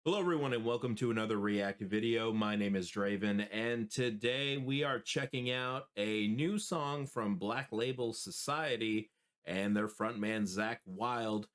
Hello everyone and welcome to another React video. My name is Draven and today we are checking out a new song from Black Label Society and their frontman Zach Wild.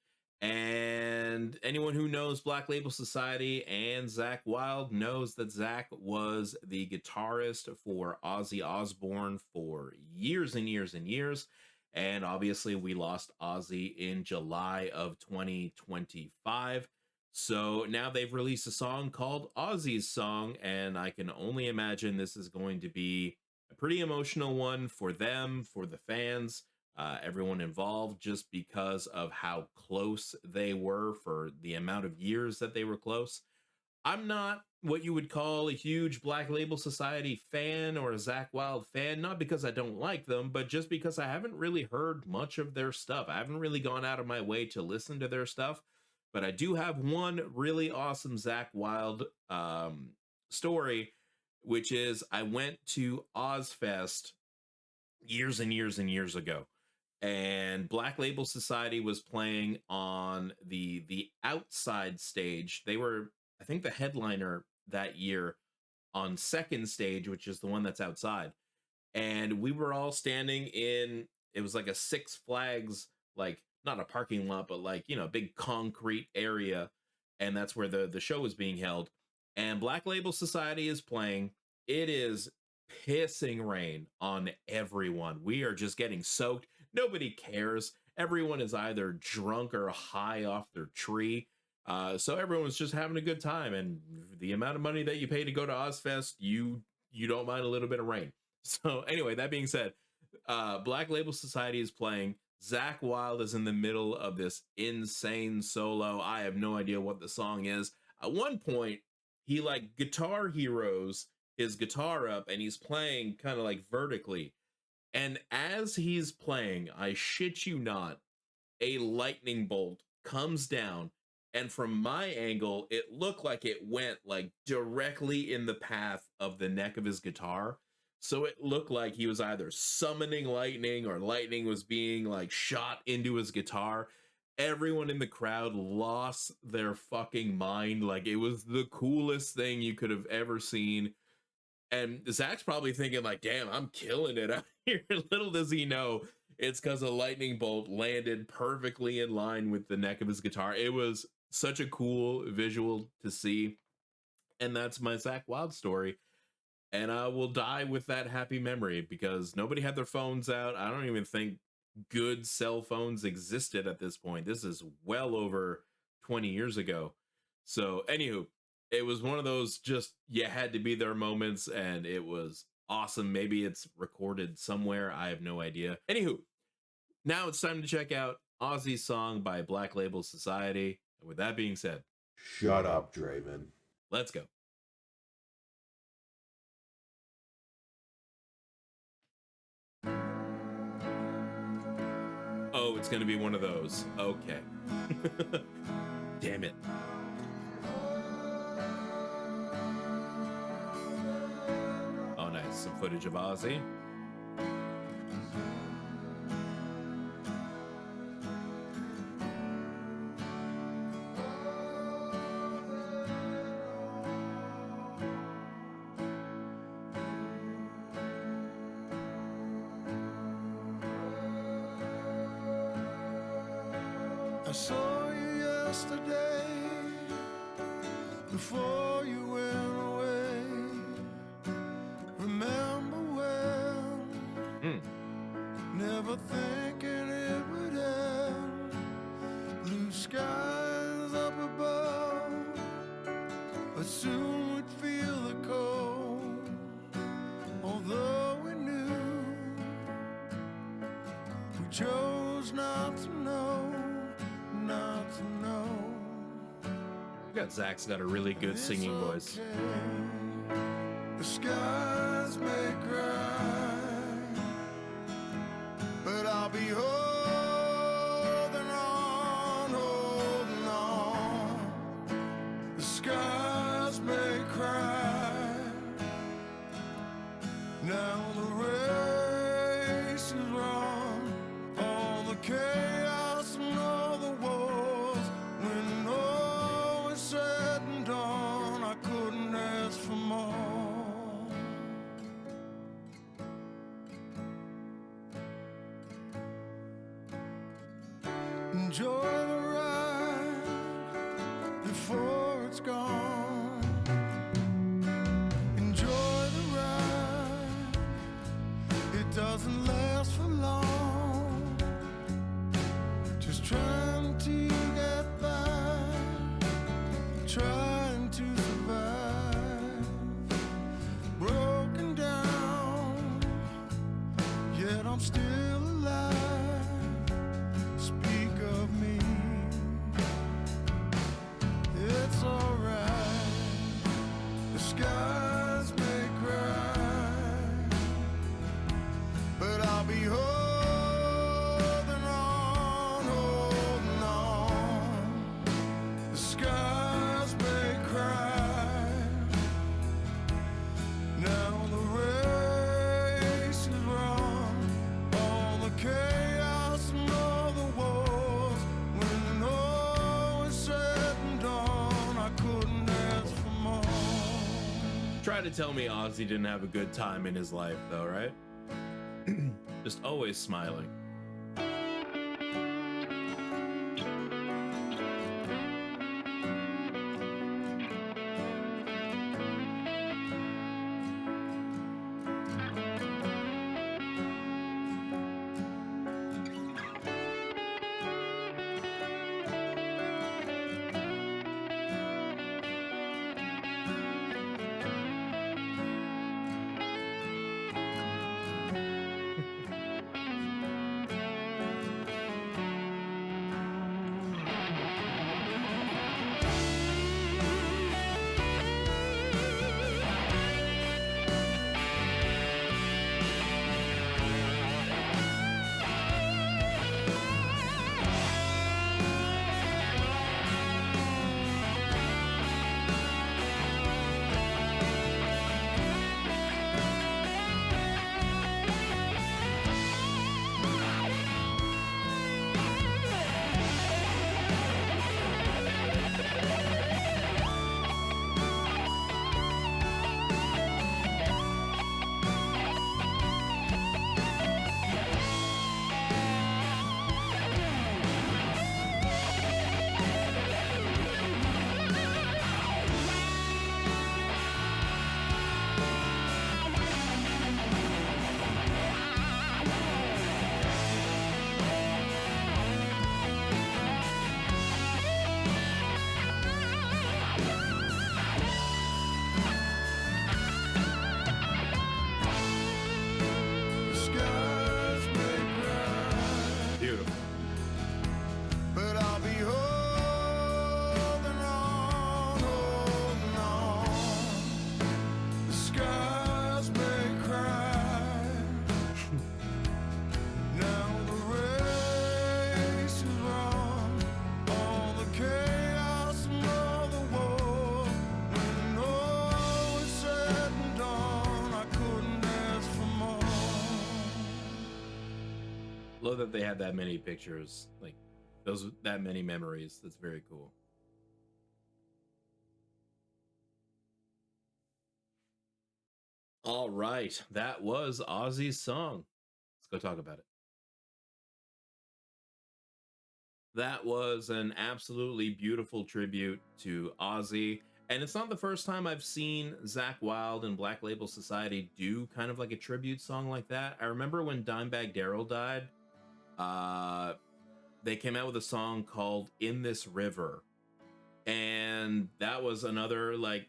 And anyone who knows Black Label Society and Zach Wild knows that Zach was the guitarist for Ozzy Osbourne for years and years and years. And obviously we lost Ozzy in July of 2025. So now they've released a song called Ozzy's Song, and I can only imagine this is going to be a pretty emotional one for them, for the fans, everyone involved, just because of how close they were for the amount of years that they were close. I'm not what you would call a huge Black Label Society fan or a Zach Wild fan, not because I don't like them, but just because I haven't really heard much of their stuff. I haven't really gone out of my way to listen to their stuff. But I do have one really awesome Zach Wild story, which is I went to Ozfest years and years and years ago, and Black Label Society was playing on the outside stage. They were, I think, the headliner that year on second stage, which is the one that's outside. And we were all standing in, it was like a Six Flags, like not a parking lot, but like, you know, a big concrete area. And that's where the show is being held. And Black Label Society is playing. It is pissing rain on everyone. We are just getting soaked. Nobody cares. Everyone is either drunk or high off their tree. So everyone's just having a good time. And the amount of money that you pay to go to Ozfest, you don't mind a little bit of rain. So anyway, that being said, Black Label Society is playing. Zach Wild is in the middle of this insane solo. I have no idea what the song is. At one point, he like Guitar Heroes his guitar up and he's playing kind of like vertically. And as he's playing, I shit you not, a lightning bolt comes down. And from my angle, it looked like it went like directly in the path of the neck of his guitar. So it looked like he was either summoning lightning or lightning was being like shot into his guitar. Everyone in the crowd lost their fucking mind. Like it was the coolest thing you could have ever seen. And Zach's probably thinking like, damn, I'm killing it out here. Little does he know it's because a lightning bolt landed perfectly in line with the neck of his guitar. It was such a cool visual to see. And that's my Zach Wild story. And I will die with that happy memory because nobody had their phones out. I don't even think good cell phones existed at this point. This is well over 20 years ago. So, anywho, it was one of those just you had to be there moments, and it was awesome. Maybe it's recorded somewhere. I have no idea. Anywho, now it's time to check out Ozzy's Song by Black Label Society. And with that being said, shut up, Draven. Let's go. Oh, it's going to be one of those. Okay. Damn it. Oh, nice. Some footage of Ozzy. I saw you yesterday, before you went away. Remember when, never thinking it would end. Blue skies up above, but soon we'd feel the cold. Although we knew, we chose not to know. Not to know. Zach's got a really good singing voice. The skies may cry, but I'll be holding on, holding on. The skies may cry. Now the race is wrong, all the chaos and all the wars. When all is said and done, Enjoy the ride before it's gone. Enjoy the ride, it doesn't last for long. Just trying to get by, trying to survive. Broken down, yet I'm still alive. Speak of me, it's alright. The skies may cry, but I'll be holding on. The skies may cry. Now the race is run, all the chaos and all the wars. When all is said and done, I couldn't ask for more. Try to tell me Ozzy didn't have a good time in his life, though, right? Just always smiling. The skies may cry, Beautiful. but I'll be holding on. The skies may cry. Now the race is run, all the chaos and all the war. When all is said and done, I couldn't ask for more. Love that they have that many pictures, like that many memories. That's very cool. All right, that was Ozzy's song. Let's go talk about it. That was an absolutely beautiful tribute to Ozzy. And it's not the first time I've seen Zakk Wylde and Black Label Society do kind of like a tribute song like that. I remember when Dimebag Darrell died, they came out with a song called In This River. And that was another like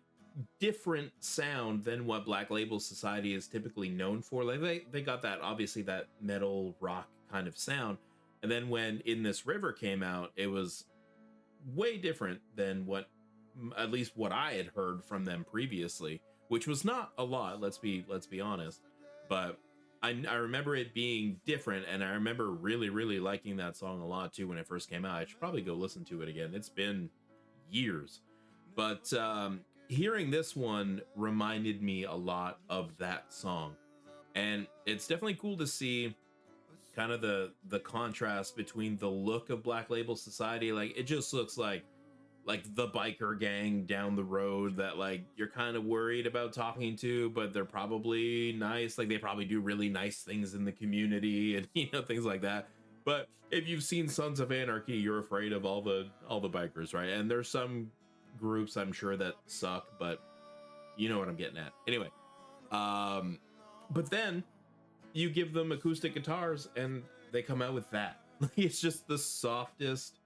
different sound than what Black Label Society is typically known for. Like they got that, obviously, that metal rock kind of sound. And then when In This River came out, it was way different than what, at least what I had heard from them previously, which was not a lot. Let's be honest. But I remember it being different, and I remember really liking that song a lot too when it first came out. I should probably go listen to it again. It's been years, but hearing this one reminded me a lot of that song, and it's definitely cool to see kind of the contrast between the look of Black Label Society. Like it just looks like the biker gang down the road that like you're kind of worried about talking to, but they're probably nice. Like they probably do really nice things in the community and things like that. But if you've seen Sons of Anarchy, you're afraid of all the bikers, right? And there's some groups I'm sure that suck, but you know what I'm getting at. Anyway, but then you give them acoustic guitars and they come out with that. It's just the softest,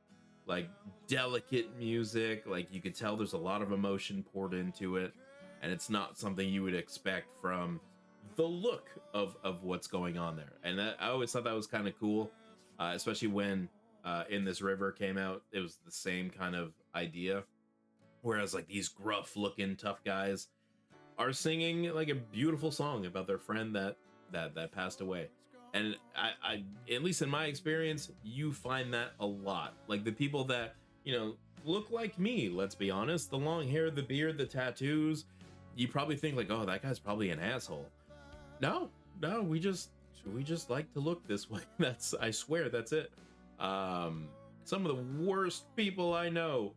like delicate music. Like you could tell there's a lot of emotion poured into it, and it's not something you would expect from the look of what's going on there. And I always thought that was kind of cool, especially when In This River came out. It was the same kind of idea, whereas like these gruff looking tough guys are singing like a beautiful song about their friend that passed away. And I at least in my experience, you find that a lot. Like the people that, look like me, let's be honest, the long hair, the beard, the tattoos, you probably think like, oh, that guy's probably an asshole. No, we just like to look this way. I swear that's it. Some of the worst people I know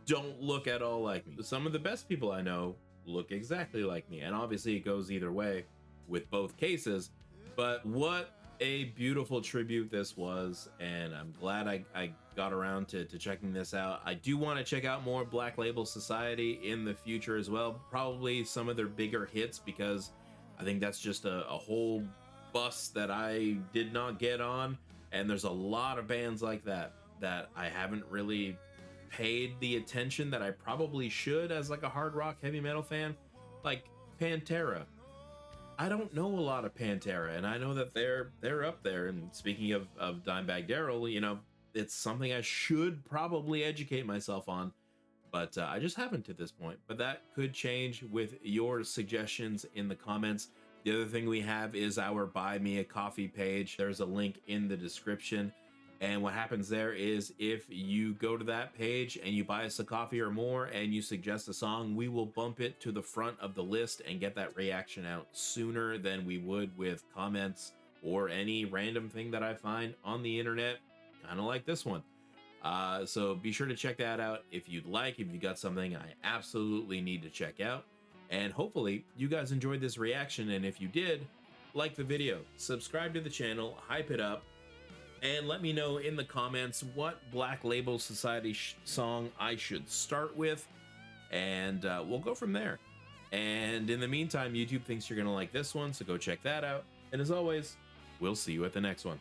don't look at all like me. Some of the best people I know look exactly like me. And obviously it goes either way with both cases. But what a beautiful tribute this was, and I'm glad I got around to checking this out. I do want to check out more Black Label Society in the future as well. Probably some of their bigger hits, because I think that's just a whole bus that I did not get on. And there's a lot of bands like that I haven't really paid the attention that I probably should as like a hard rock heavy metal fan. Like Pantera, I don't know a lot of Pantera, and I know that they're up there. And speaking of Dimebag Darrell, it's something I should probably educate myself on, but I just haven't to this point. But that could change with your suggestions in the comments. The other thing we have is our Buy Me a Coffee page. There's a link in the description. And what happens there is if you go to that page and you buy us a coffee or more and you suggest a song, we will bump it to the front of the list and get that reaction out sooner than we would with comments or any random thing that I find on the internet, kind of like this one. So be sure to check that out if you'd like, if you got something I absolutely need to check out. And hopefully you guys enjoyed this reaction. And if you did, like the video, subscribe to the channel, hype it up, and let me know in the comments what Black Label Society song I should start with, and we'll go from there. And in the meantime, YouTube thinks you're gonna like this one, so go check that out. And as always, we'll see you at the next one.